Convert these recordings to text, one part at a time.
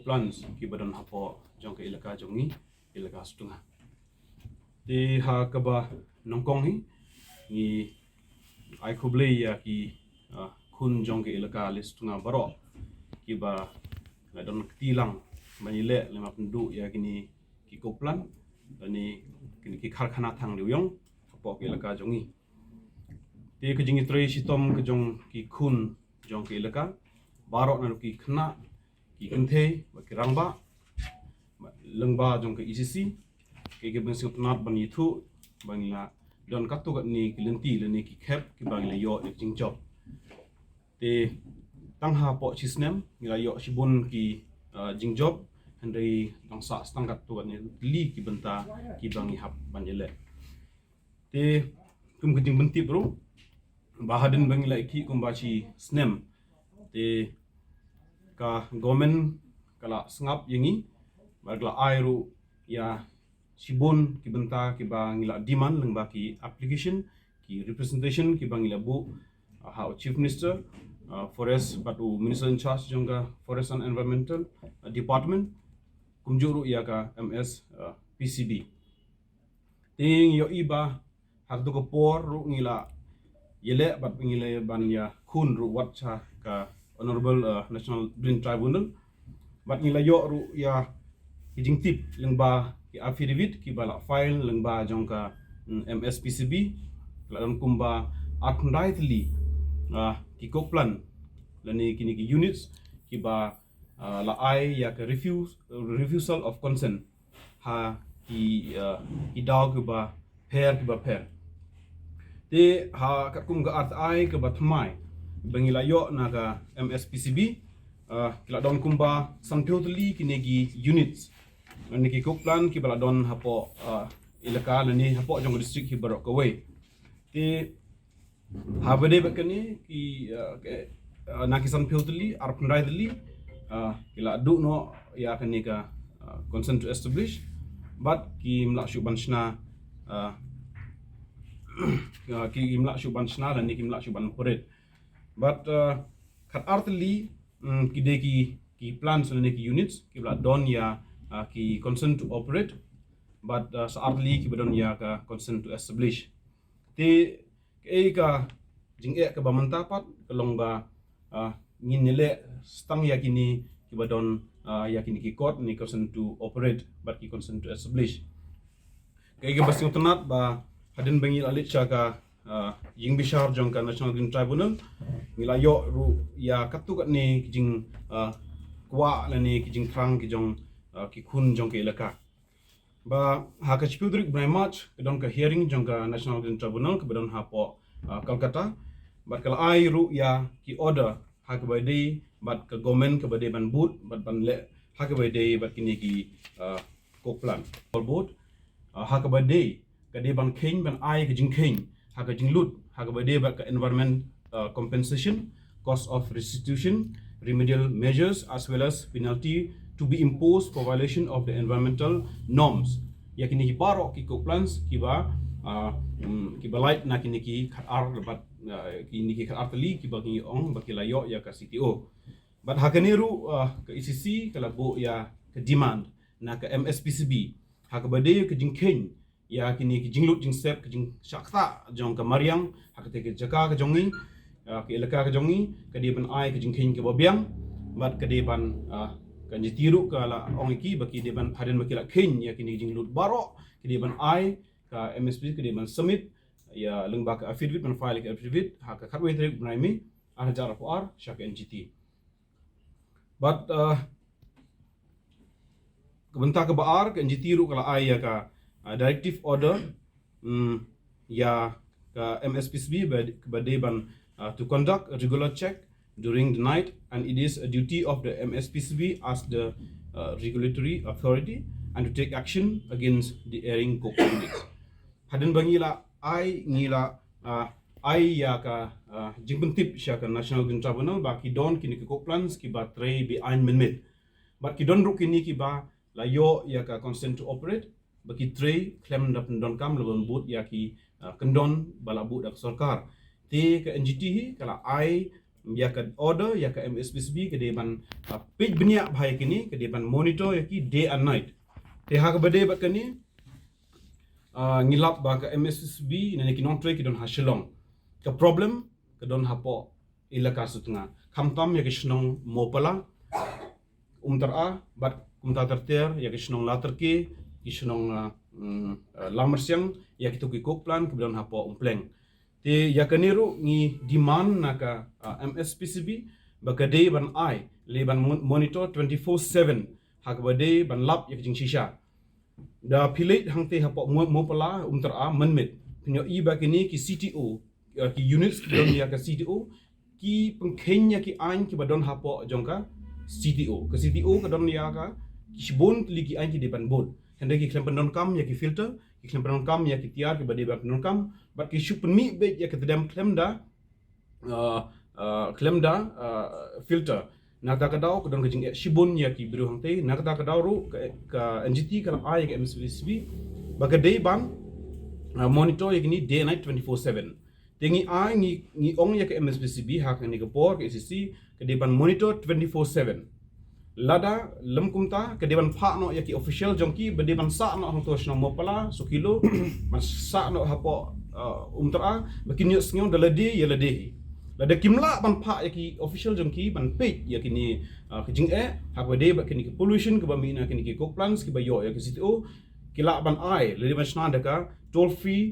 plans ki badan hapo jong ke Elaka jongi Elaka Sutnga ti ha kaba nongkong hi ni ai khoble ya ki kun jong ke Elaka Sutnga baro ki ba la don tilang manile lema pendu ya kini ki koplan ni kini ki karkhana thang dewiong hapo ke Elaka jongi ti ke jingi tre sitom ke jong ki kun jong ke Elaka baro na ki khna ki kenthe ba ki rangba lengba jong ke ECC ke bensing penat ban yitu bangla don katu kat ni kilenti le ni ki khep ki bangla yo ni jingjob te tang ha po chisnem ngila yo sibun ki jingjob handai tangsa stangkat tu kat ni li ki benta ki bangi hap banjele te kum ke jing benti bro bahaden bangla ki kumbachi snem te ka government kala sengap yengi bagla airu ya sibun ki benta ki bangila demand lengba ki application ki representation ki bangila bu how chief minister forest batu minister in charge jongga forest and environmental department kumjuru ya ka ms pcb ting yo iba hak do ko por ru ngila yele bat ngila ban ya kun ru watcha ka honorable national green tribunal bat ngila yo ru ya kijing tip lengba ki affidavit ki bala file lengba jongka MSPCB ladan kumba arkndai ki koplan lani kini ki units ki ba la ai ya ka refusal of consent ha ki daw ki ba pair te ha kat kum ga art ai ke ba thmai bangila yo na ka MSPCB kila don kumba samthotli kini ki units lani ki koplan ki bala don hapo Elaka lani hapo jong district hi barok kawai te habade bakani ki nakisan piltli arpndai dli kila du no ya kani ka consent to establish but ki mla shuban shna ki mla shuban shna lani ki mla shuban poret but khat artli ki de ki plans lani ki units ki bla don ya ki consent to operate but saatli ki badon ya ka consent to establish te ke ka jing ka ba mantapat kalong ba nginile stang ya kini ki badon ya kini ki court ni consent to operate but ki consent to establish ke basing tenat ba hadin bangil alit cha ka jing bishar jong ka national green tribunal ngila yo ru ya katu kat ni jing kwa la ni ki jing thrang ki jong ki kun jong ke Elaka ba ha ka chipudrik by march kedon ka hearing jong ka national green tribunal ke bedon ha po Kolkata but kala ai ru ya ki order ha ka by day but ka government ka by day ban boot but ban le ha ka by day but kini ki koplan board ha ka by day ka de ban keng ban ai ka jing keng ha ka jing lut ha ka by day but ka environment compensation cost of restitution remedial measures as well as penalty to be imposed for violation of the environmental norms yakini ki baro ki plans ki ba light na kini ki khatar bat kini ki khatar tali ki ba ki ong ba ki layo ya ka CTO but hakaniru ka ECC kala bo ya ka demand na ka MSPCB ha ka bade ka jingkhen ya kini ki jinglut jing step ka jing shakta jong ka mariang ha ka te ka jaka ka jongi ka Elaka ka jongi ka di ban ai ka jingkhen ka babiang but ka di ban kan jitiru kala ong iki baki deban haden makila khen ya kini jinglut baro ki deban ai ka MSP ki deban submit ya lengba ka affidavit ban file ka affidavit ha ka khatwe trek braimi ana jar for shak NGT but kebenta ka baar ka jitiru kala ai ya ka directive order ya ka MSPCB ba deban to conduct a regular check during the night, and it is a duty of the MSPCB as the regulatory authority and to take action against the airing coke units. Hadin bangila ai ngila ai ya ka jingpentip sya ka national green tribunal ba ki don kini coke plans ki ba tray bi ein minute but ki don ru kini ki ba la yo ya ka consent to operate ba ki tray claim da don kam lobon but ya ki kendon bala but dak sarkar te ka NGT hi kala ai ya ka order ya ka MSPCB ke deban page beniak bahai kini ke deban monitor ya ki day and night te ha ka bade bat kani ngilap ba ka MSPCB na ki non tre ki don hasilong ka problem ke don hapo Elaka Sutnga khamtam ya ki snong mopala umtar a bat kumta terter ya ki snong later ki snong lamersiang ya ki to ki kok plan ke don hapo umpleng te yakaniru ngi demand naka MSPCB bakade ban ai le ban monitor 24/7 hakbade ban lap yak jing shisha da pilit hangte hapo mo pala umtar a manmit pinyo I bakini ki CTO ki units don ya ka CTO ki pengkhenya ki ain ki badon hapo jongka CTO ke CTO ka don ya ka kisbon ligi ain ki depan bon hende ki klem pendon kam ya ki filter ki klem pendon kam ya ki tiar ki bade ban pendon kam bat ki shupen mi be ya ki tedam klemda filter nata kadau ko don kajing shibon ya ki biru hangte nata kadau ru ka NGT ka ai ka MSPCB bagade ban monitor ya ni day night 24/7 tengi ai ngi ong ya ka MSPCB ha ka ni ka por ka ECC ka de ban monitor 24/7 lada lem kumta ke dewan pha no yaki official jongki bade ban sa no hang to shno mopala so kilo mas sa no hapo umtra bakin yo snyo dalade yelade lada kimla ban pha yaki official jongki ban page yaki ni kijing ha bade bakin ki pollution ke bami na kini ki kok plans ki bayo yaki CTO kila ban ai le ban shna daka toll free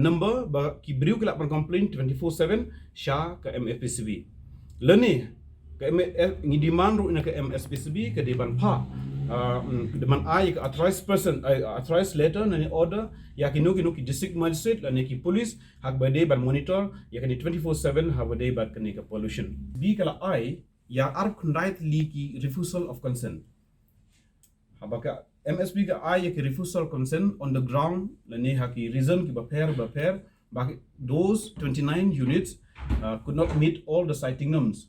number ba ki briu kila ban complaint 24/7 sha ka MFPCB leni ke ngi demand ru ke MSPCB ke deban pha deman ai ke authorized person authorized letter nani order ya ki no ki district magistrate la ki police hak bade ban monitor ya ki 24/7 ha bade bat ke ka pollution bi kala ai ya ar khundait li ki refusal of consent habaka MSP ka ai ya ki refusal consent on the ground la ha ki reason ki ba pair ba those 29 units could not meet all the siting norms.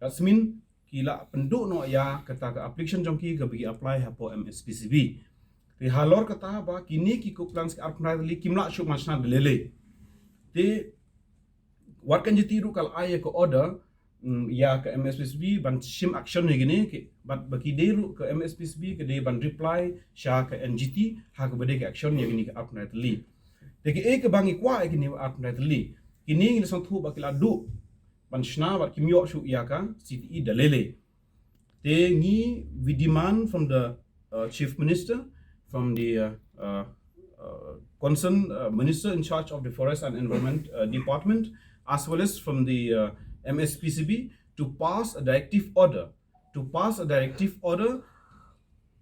That's mean kila penduk no ya kata ka application jongki ka bagi apply hapo MSPCB. Te halor kata ba kini ki ko plans ka apnali kimla shuk masna delele. Te warkan jetiru kal aya ko order ya ka MSPCB ban shim action ni gini bat bagi deru ke MSPCB ke de ban reply sha ka NGT ha ka bade ka action ya gini ka apnali. Te ke ke bangi kwa gini apnali. Kini ni sang thu ba kila du ban shna wat kimyo shu yaka CTE dalele te ngi we demand from the chief minister from the concerned minister in charge of the forest and environment department as well as from the MSPCB to pass a directive order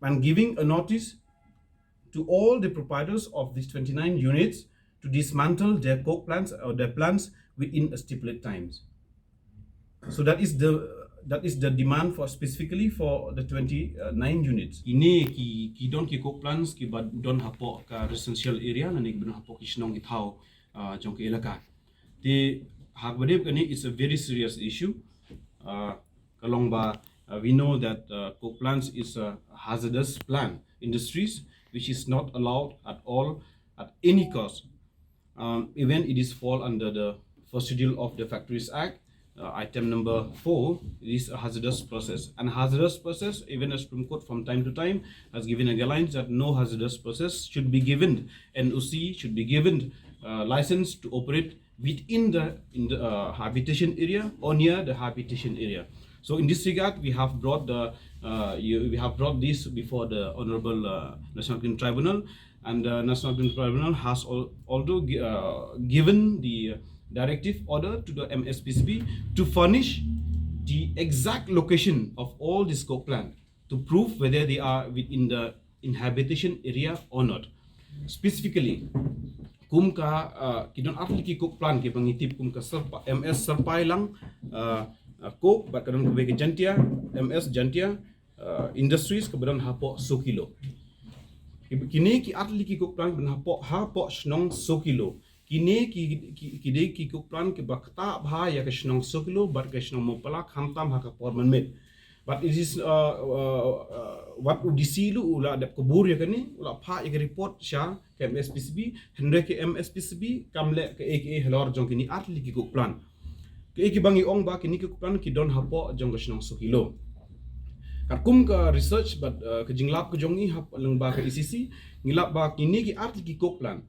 and giving a notice to all the proprietors of these 29 units to dismantle their coke plants or their plants within a stipulated times. So that is the demand for specifically for the 29 units. Ini ki don ki kok plans ki bad don hapo ka residential area na ni don hapo ki snong ki thau jong ki elaka. Ti hak badep kani it's a very serious issue. Kalong ba we know that kok plants is a hazardous plant industries which is not allowed at all at any cost. Even it is fall under the first schedule of the Factories Act. Item number 4 is a hazardous process. And hazardous process, even as Supreme Court from time to time has given a guidelines that no hazardous process should be given. NOC should be given license to operate within the habitation area or near the habitation area. So in this regard, we have brought this before the Honorable National Green Tribunal, and the National Green Tribunal has although given the directive order to the MSPCB to furnish the exact location of all this coke plant to prove whether they are within the inhabitation area or not. Specifically, kum ka kidon atli ki coke plant ke pangitip kum ka MS serpai lang coke bat kadon ke jantia MS jantia industries ke badan hapo 100 kilo. Kini ki atli ki coke plant ben hapo snong 100 kilo. Kini ki kok plan ke bakta bha ya ke snong 100 kilo bat ke snong mopala khamtam ha ka porman met but it is what udc lu ula dap kubur ya kani ula pha ya ke report sha ke MSPCB hendre ke MSPCB kamle ke aka helor jong kini atli ki kok plan Ke bangi ong ba kini ke plan ki don hapo jong ke snong sukilo. Kum ka research but ke jinglap ke jongi hap leng ba ke ECC ngilap ba kini ki arti ki kok plan.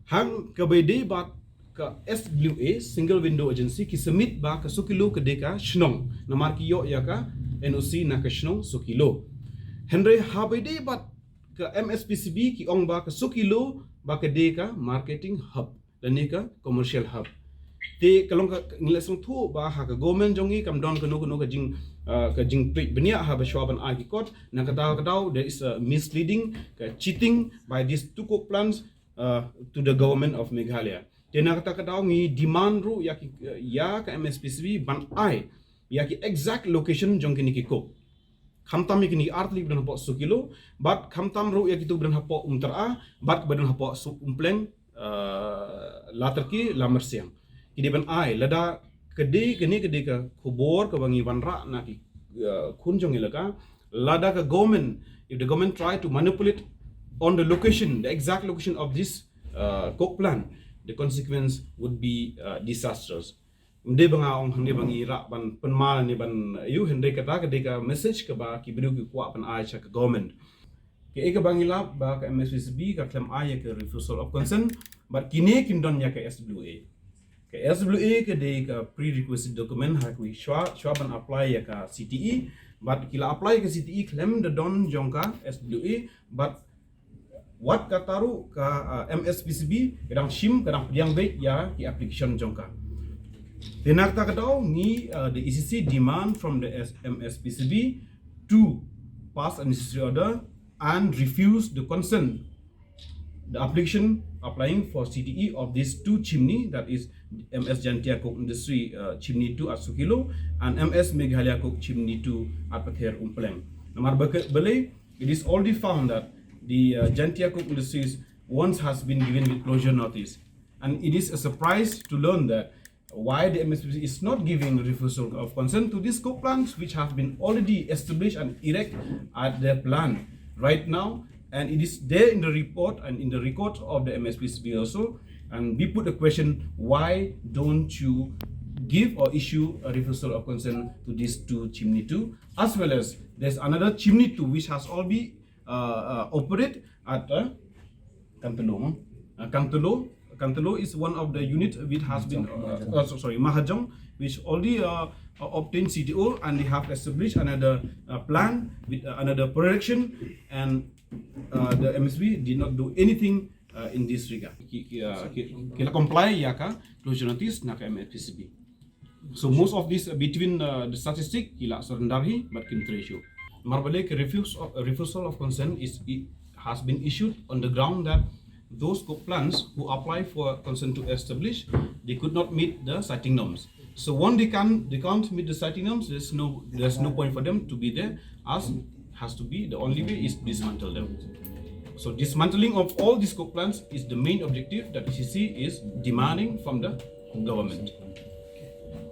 Hang ke bede ba ke SWA single window agency ki submit ba ke sukilo ke deka snong namar ki yo ya ka NOC na ke snong sukilo. Henry ha bede ba ke MSPCB ki ong ba ke sukilo ba ke deka marketing hub dan ni ke commercial hub. Te kalong ka ngilasong tu ba ha ka government jongi kam don kanu ka jing tweet benia ha ba shwaban a kot na kataw there is a misleading cheating by these two coke plans to the government of Meghalaya. Te na kataw ngi demand ru ya ka MSPCB ban ai ya ki exact location jong kini ki coke. Khamtam kini artli bedan hapo sukilo but khamtam ru ya kitu bedan hapo umtara but bedan hapo umpleng latarki lamersiang. Kini ban ai lada kede ka khubor ka bangi wanra na ki kunjong ilaka lada ka government, if the government try to manipulate on the location, the exact location of this coke plant, the consequence would be disastrous. Mde banga ong hande bangi ra ban penmal ni ban you hende kata ka message ka ba ki biru ki kwa pan ai cha ka government ke eka bangi lab ba ka MSPCB ka claim ai ka refusal of consent but kini kindon ya ka SWA. Ke SWA ke de ka prerequisite document ha kui shwa ban apply ya ka CTE but kila apply ke CTE claim the don jongka SWA but what kataru ka MSPCB kadang shim kadang pediang baik ya ki application jongka. Tinakta kataw ni the ECC demand from the MSPCB to pass a necessary order and refuse the consent the application applying for CTE of these two chimney, that is MS Jantia Coke Industry chimney 2 at Sukilo and MS Meghalaya Coke chimney 2 at Pather Umpleng. Namar Bele, it is already found that the Jantia Coke Industries once has been given with closure notice, and it is a surprise to learn that why the MSPCB is not giving refusal of consent to these coke plants which have been already established and erect at their plant right now, and it is there in the report and in the record of the MSPCB also, and we put the question, why don't you give or issue a refusal of consent to these two chimney 2, as well as there's another chimney 2 which has already operate at Kantelo. Kantelo is one of the unit which has been Mahajong, which already obtained CTO, and they have established another plan with another production, and the MSB did not do anything in this regard. Kila comply ya ka closure notice na ka MSPCB. So most of this between the statistic kila serendahi but kim ratio. Marbalik refusal of consent has been issued on the ground that those coke plants who apply for consent to establish, they could not meet the siting norms. So when they can't meet the siting norms, there's no point for them to be there, as has to be the only way is dismantle them. So dismantling of all these coke plants is the main objective that ECC is demanding from the government.